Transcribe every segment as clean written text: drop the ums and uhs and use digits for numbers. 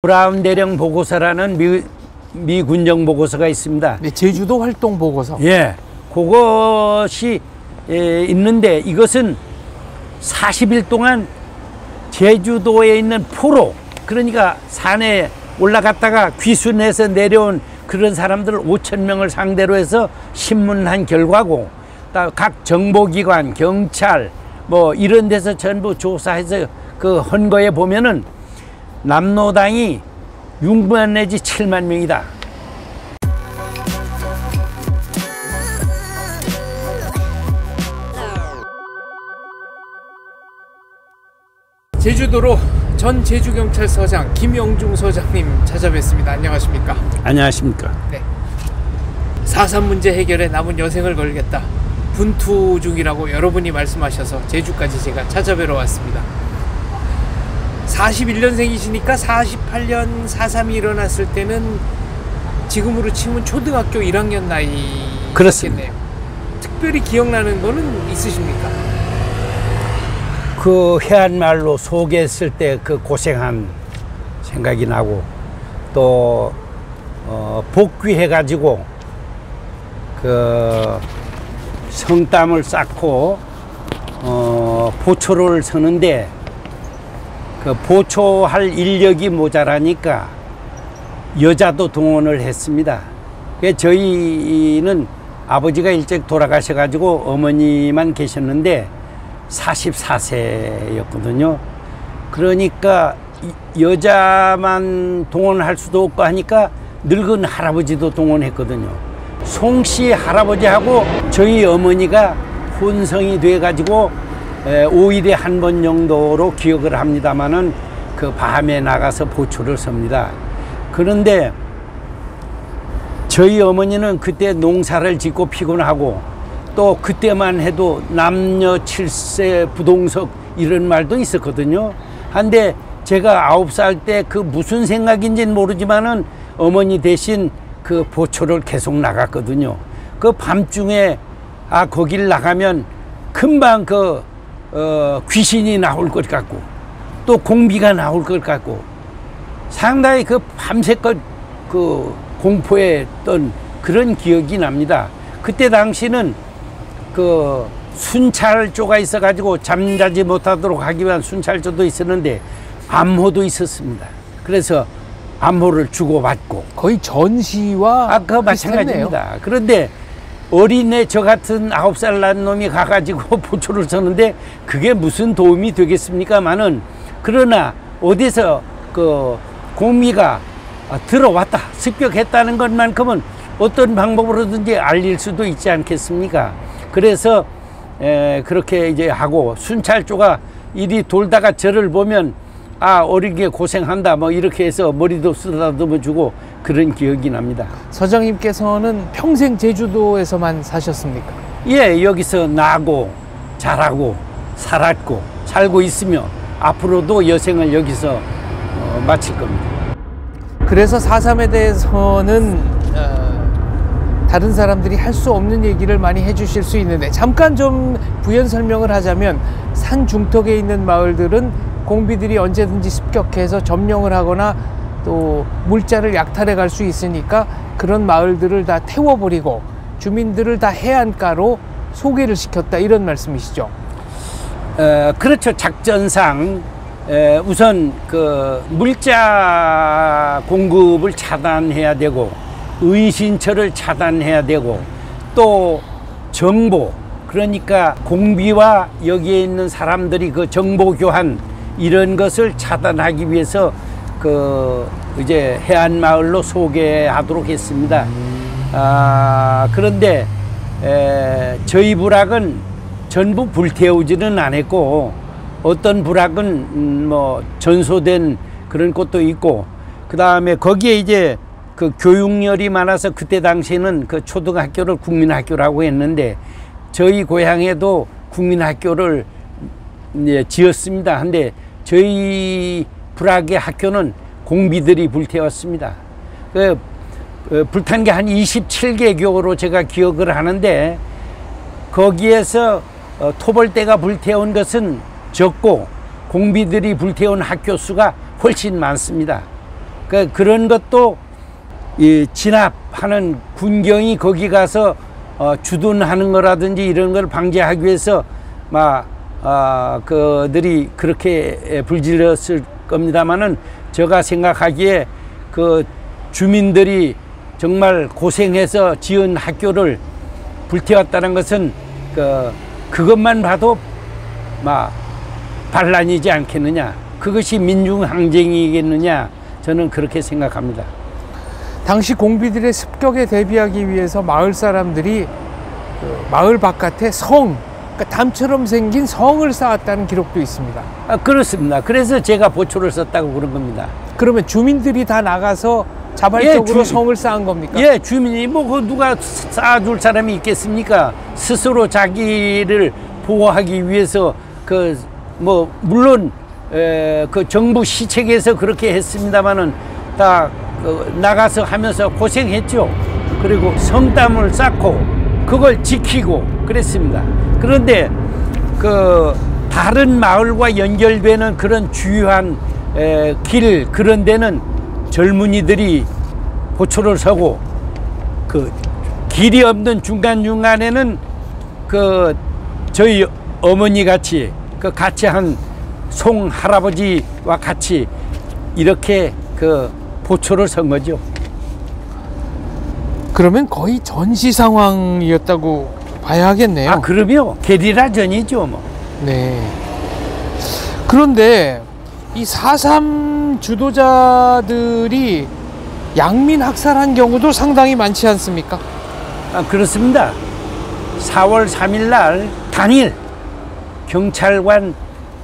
브라운 대령 보고서라는 미 군정 보고서가 있습니다. 네, 제주도 활동 보고서. 예, 그것이 있는데 이것은 40일 동안 제주도에 있는 포로, 그러니까 산에 올라갔다가 귀순해서 내려온 그런 사람들 5,000명을 상대로 해서 신문한 결과고, 각 정보기관, 경찰 뭐 이런 데서 전부 조사해서 그 한 거에 보면은 남로당이 6만 내지 7만 명이다. 제주도로 전 제주경찰서장 김영중 서장님 찾아뵙습니다. 안녕하십니까? 안녕하십니까? 네. 4.3 문제 해결에 남은 여생을 걸겠다. 분투 중이라고 여러분이 말씀하셔서 제주까지 제가 찾아뵈러 왔습니다. 41년생이시니까 48년 4.3이 일어났을 때는 지금으로 치면 초등학교 1학년 나이겠네요. 그렇습니다. 특별히 기억나는 거는 있으십니까? 그 해안말로 소개했을 때 그 고생한 생각이 나고, 또 복귀해가지고 그 성땀을 쌓고 보초를 서는데 그 보초할 인력이 모자라니까 여자도 동원을 했습니다. 저희는 아버지가 일찍 돌아가셔가지고 어머니만 계셨는데 44세였거든요. 그러니까 여자만 동원할 수도 없고 하니까 늙은 할아버지도 동원했거든요. 송씨 할아버지하고 저희 어머니가 혼성이 돼가지고 5일에 한 번 정도로 기억을 합니다마는 그 밤에 나가서 보초를 섭니다. 그런데 저희 어머니는 그때 농사를 짓고 피곤하고, 또 그때만 해도 남녀 7세 부동석 이런 말도 있었거든요. 한데 제가 9살 때 그 무슨 생각인지는 모르지만은 어머니 대신 그 보초를 계속 나갔거든요. 그 밤중에 거길 나가면 금방 귀신이 나올 것 같고, 또 공비가 나올 것 같고, 상당히 그 밤새껏 그 공포했던 그런 기억이 납니다. 그때 당시는 그 순찰조가 있어가지고 잠자지 못하도록 하기 위한 순찰조도 있었는데 암호도 있었습니다. 그래서 암호를 주고받고 거의 전시와 그 마찬가지입니다. 그런데 어린애 저 같은 9살 난 놈이 가가지고 보초를 서는데 그게 무슨 도움이 되겠습니까마는, 그러나 어디서 그 공미가 들어왔다, 습격했다는 것만큼은 어떤 방법으로든지 알릴 수도 있지 않겠습니까? 그래서 그렇게 이제 하고, 순찰조가 이리 돌다가 저를 보면 어리게 고생한다 뭐 이렇게 해서 머리도 쓰다듬어 주고 그런 기억이 납니다. 서장님께서는 평생 제주도에서만 사셨습니까? 예, 여기서 나고 자라고 살았고 살고 있으며 앞으로도 여생을 여기서 마칠 겁니다. 그래서 4.3에 대해서는 다른 사람들이 할 수 없는 얘기를 많이 해주실 수 있는데, 잠깐 좀 부연 설명을 하자면, 산 중턱에 있는 마을들은 공비들이 언제든지 습격해서 점령을 하거나 또 물자를 약탈해 갈 수 있으니까 그런 마을들을 다 태워버리고 주민들을 다 해안가로 소개를 시켰다, 이런 말씀이시죠? 그렇죠. 작전상 우선 그 물자 공급을 차단해야 되고, 의신처를 차단해야 되고, 또 정보, 그러니까 공비와 여기에 있는 사람들이 그 정보 교환 이런 것을 차단하기 위해서 이제 해안 마을로 소개하도록 했습니다. 그런데 저희 부락은 전부 불태우지는 않았고, 어떤 부락은 뭐 전소된 그런 곳도 있고, 그 다음에 거기에 이제 그 교육열이 많아서 그때 당시에는 그 초등학교를 국민학교라고 했는데 저희 고향에도 국민학교를 지었습니다. 근데 저희 부락의 학교는 공비들이 불태웠습니다. 불탄 게 한 27개 교로 제가 기억을 하는데, 거기에서 토벌대가 불태운 것은 적고 공비들이 불태운 학교 수가 훨씬 많습니다. 그런 것도 이 진압하는 군경이 거기 가서 주둔하는 거라든지 이런 걸 방지하기 위해서 그들이 그렇게 불질렀을 겁니다만은 제가 생각하기에 그 주민들이 정말 고생해서 지은 학교를 불태웠다는 것은 그것만 봐도 반란이지 않겠느냐, 그것이 민중항쟁이겠느냐, 저는 그렇게 생각합니다. 당시 공비들의 습격에 대비하기 위해서 마을 사람들이 마을 바깥에 그러니까 담처럼 생긴 성을 쌓았다는 기록도 있습니다. 그렇습니다. 그래서 제가 보초를 썼다고 그런 겁니다. 그러면 주민들이 다 나가서 자발적으로 성을 쌓은 겁니까? 예, 주민이 누가 쌓아줄 사람이 있겠습니까? 스스로 자기를 보호하기 위해서 물론 그 정부 시책에서 그렇게 했습니다마는 다 나가서 하면서 고생했죠. 그리고 성담을 쌓고 그걸 지키고 그랬습니다. 그런데 다른 마을과 연결되는 그런 주요한 길, 그런 데는 젊은이들이 보초를 서고, 길이 없는 중간중간에는 저희 어머니 같이 같이 한 송 할아버지와 같이 이렇게 보초를 선 거죠. 그러면 거의 전시 상황이었다고 봐야 하겠네요. 그럼요. 게리라전이죠, 뭐. 네. 그런데 이 4.3 주도자들이 양민 학살한 경우도 상당히 많지 않습니까? 그렇습니다. 4월 3일 날 당일 경찰관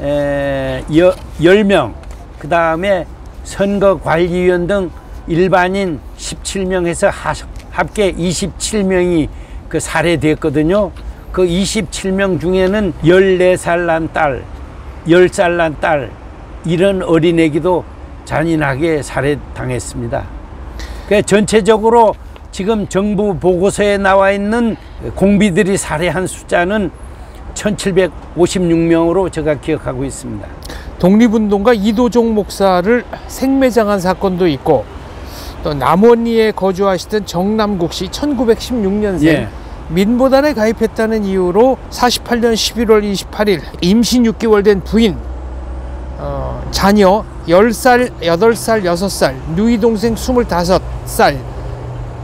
10명, 그 다음에 선거관리위원 등 일반인 17명에서 합계 27명이 살해됐거든요. 그 27명 중에는 14살 난 딸, 10살 난 딸, 이런 어린애기도 잔인하게 살해당했습니다. 전체적으로 지금 정부 보고서에 나와 있는 공비들이 살해한 숫자는 1756명으로 제가 기억하고 있습니다. 독립운동가 이도종 목사를 생매장한 사건도 있고, 또 남원리에 거주하시던 정남국 씨 1916년생 예. 민보단에 가입했다는 이유로 48년 11월 28일 임신 6개월 된 부인, 자녀 10살, 8살, 6살, 누이 동생 25살,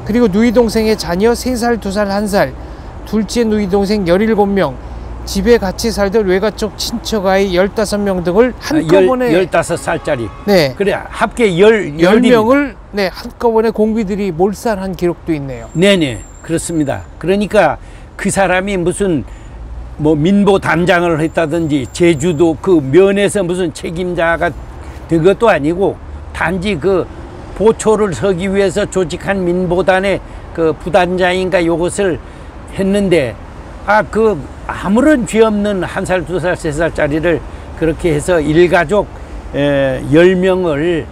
그리고 누이 동생의 자녀 3살, 2살, 1살, 둘째 누이 동생 17명, 집에 같이 살던 외가쪽 친척아이 15명 등을 한꺼번에 15살짜리. 네. 그래, 합계 10명을 네, 한꺼번에 공비들이 몰살한 기록도 있네요. 네네, 그렇습니다. 그러니까 그 사람이 무슨 민보 단장을 했다든지 제주도 면에서 무슨 책임자가 된 것도 아니고, 단지 보초를 서기 위해서 조직한 민보단의 부단장인가 요것을 했는데, 아무런 죄 없는 1살, 2살, 3살짜리를 그렇게 해서 일가족 10명을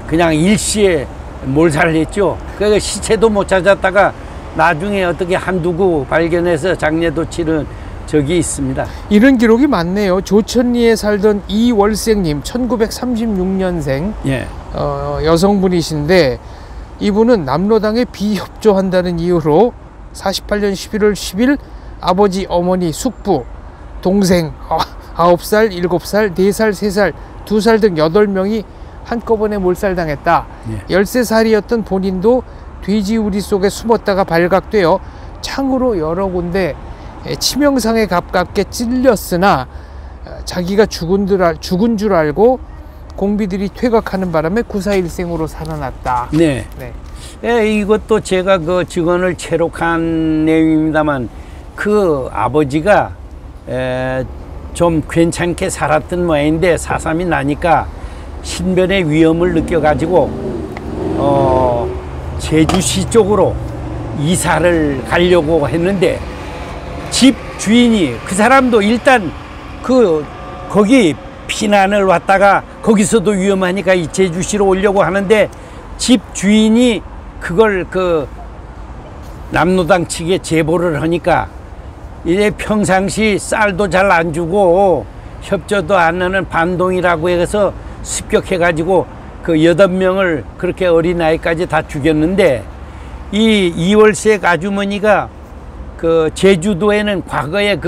그냥 일시에 몰살을 했죠. 그 시체도 못 찾았다가 나중에 어떻게 한두 발견해서 장례도 치른 적이 있습니다. 이런 기록이 많네요. 조천리에 살던 이월생님 1936년생 예. 여성분이신데, 이분은 남로당에 비협조한다는 이유로 48년 11월 10일 아버지, 어머니, 숙부, 동생 9살, 7살, 4살, 3살, 2살 등 8명이 한꺼번에 몰살당했다. 예. 13살이었던 본인도 돼지우리 속에 숨었다가 발각되어 창으로 여러 군데 치명상에 가깝게 찔렸으나 자기가 죽은 줄 알고 공비들이 퇴각하는 바람에 구사일생으로 살아났다. 네. 네. 예, 이것도 제가 증언을 체록한 내용입니다만, 아버지가 좀 괜찮게 살았던 모양인데 4.3이 나니까 신변의 위험을 느껴가지고 제주시 쪽으로 이사를 가려고 했는데, 집 주인이, 그 사람도 일단 거기 피난을 왔다가 거기서도 위험하니까 이 제주시로 오려고 하는데, 집 주인이 그걸 남로당 측에 제보를 하니까, 이제 평상시 쌀도 잘 안 주고 협조도 안 하는 반동이라고 해서 습격해가지고 그 8명을 그렇게 어린아이까지 다 죽였는데, 이 이월색 아주머니가 그 제주도에는 과거에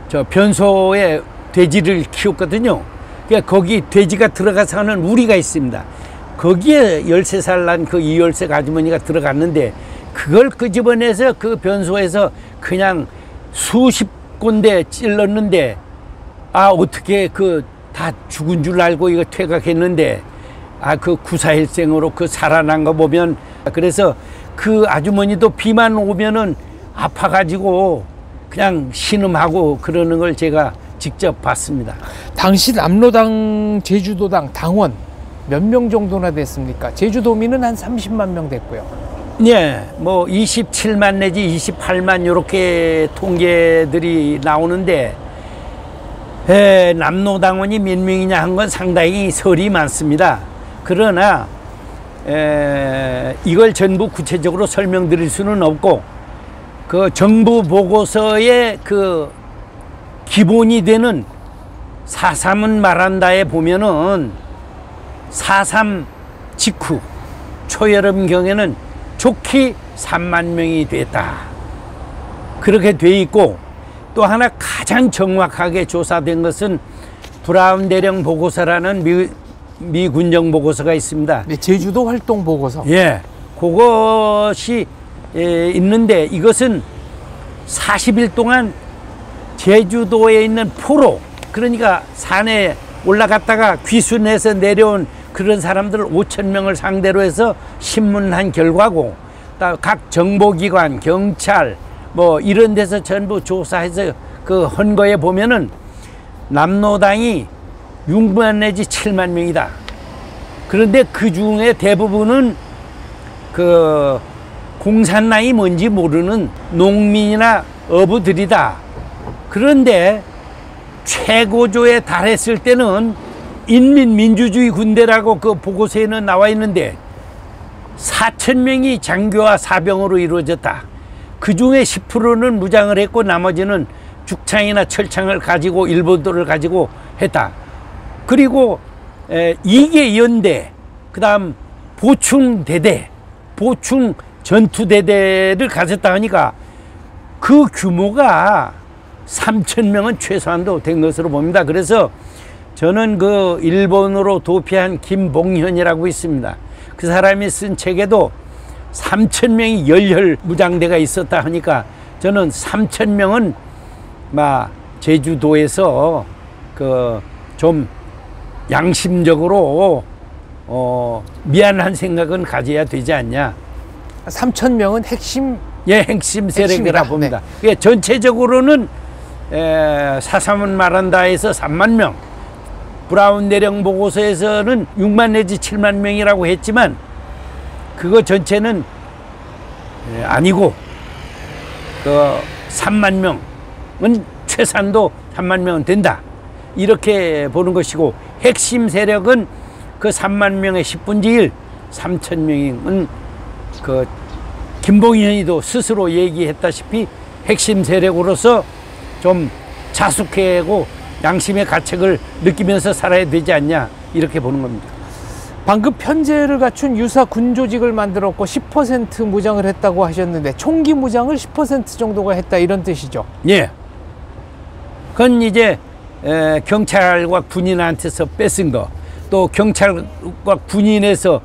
저 변소에 돼지를 키웠거든요. 그러니까 거기 돼지가 들어가 사는 우리가 있습니다. 거기에 13살 난 그 이월색 아주머니가 들어갔는데, 그걸 끄집어내서 그 변소에서 그냥 수십 군데 찔렀는데, 어떻게 다 죽은 줄 알고 이거 퇴각했는데, 그 구사일생으로 살아난 거 보면, 그래서 그 아주머니도 비만 오면은 아파가지고 그냥 신음하고 그러는 걸 제가 직접 봤습니다. 당시 남로당 제주도당 당원 몇 명 정도나 됐습니까? 제주도민은 한 30만 명 됐고요. 네, 뭐 27만 내지 28만 이렇게 통계들이 나오는데, 남로당원이 몇 명이냐 한 건 상당히 설이 많습니다. 그러나 이걸 전부 구체적으로 설명드릴 수는 없고, 그 정부 보고서의 그 기본이 되는 4.3은 말한다에 보면은 4.3 직후 초여름경에는 좋게 3만 명이 됐다, 그렇게 돼 있고, 또 하나 가장 정확하게 조사된 것은 브라운 대령 보고서라는 미 군정 보고서가 있습니다. 네, 제주도 활동 보고서. 예, 그것이 있는데, 이것은 40일 동안 제주도에 있는 포로, 그러니까 산에 올라갔다가 귀순해서 내려온 그런 사람들 5,000명을 상대로 해서 신문한 결과고, 각 정보기관, 경찰 뭐 이런 데서 전부 조사해서 한 거에 보면은 남로당이 6만 내지 7만 명이다. 그런데 그 중에 대부분은 공산당이 뭔지 모르는 농민이나 어부들이다. 그런데 최고조에 달했을 때는 인민민주주의 군대라고 그 보고서에는 나와 있는데 4,000명이 장교와 사병으로 이루어졌다. 그 중에 10%는 무장을 했고 나머지는 죽창이나 철창을 가지고 일본도를 가지고 했다. 그리고 이계 연대, 그 다음 보충대대, 보충 전투대대를 가졌다 하니까 그 규모가 3,000명은 최소한도 된 것으로 봅니다. 그래서 저는 그 일본으로 도피한 김봉현이라고 있습니다. 그 사람이 쓴 책에도 3,000명이 열혈 무장대가 있었다 하니까 저는 3,000명은 제주도에서 좀 양심적으로 미안한 생각은 가져야 되지 않냐. 3,000명은 핵심 세력이라 봅니다. 네. 전체적으로는 4.3은 말한다에서 3만 명, 브라운 대령 보고서에서는 6만 내지 7만 명이라고 했지만 그거 전체는 아니고 3만 명은 최소한도 3만 명은 된다, 이렇게 보는 것이고, 핵심 세력은 그 3만 명의 10분의 1, 3,000명은 김봉현이도 스스로 얘기했다시피 핵심 세력으로서 좀 자숙하고 양심의 가책을 느끼면서 살아야 되지 않냐, 이렇게 보는 겁니다. 방금 편제를 갖춘 유사 군조직을 만들었고 10% 무장을 했다고 하셨는데 총기 무장을 10% 정도가 했다, 이런 뜻이죠? 예. 그건 이제 경찰과 군인한테서 뺏은 거, 또 경찰과 군인에서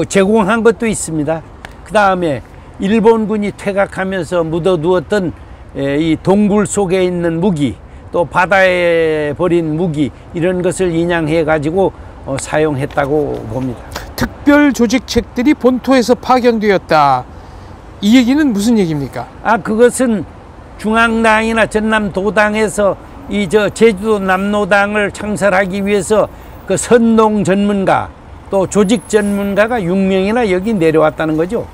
제공한 것도 있습니다. 그 다음에 일본군이 퇴각하면서 묻어두었던 이 동굴 속에 있는 무기, 또 바다에 버린 무기, 이런 것을 인양해 가지고 사용했다고 봅니다. 특별조직책들이 본토에서 파견되었다, 이 얘기는 무슨 얘기입니까? 그것은 중앙당이나 전남도당에서 제주도 남로당을 창설하기 위해서 그 선농 전문가, 또 조직 전문가가 6명이나 여기 내려왔다는 거죠.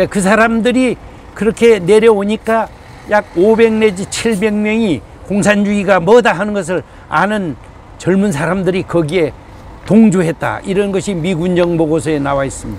그 사람들이 그렇게 내려오니까 약 500 내지 700명이 공산주의가 뭐다 하는 것을 아는 젊은 사람들이 거기에 동조했다, 이런 것이 미군정 보고서에 나와 있습니다.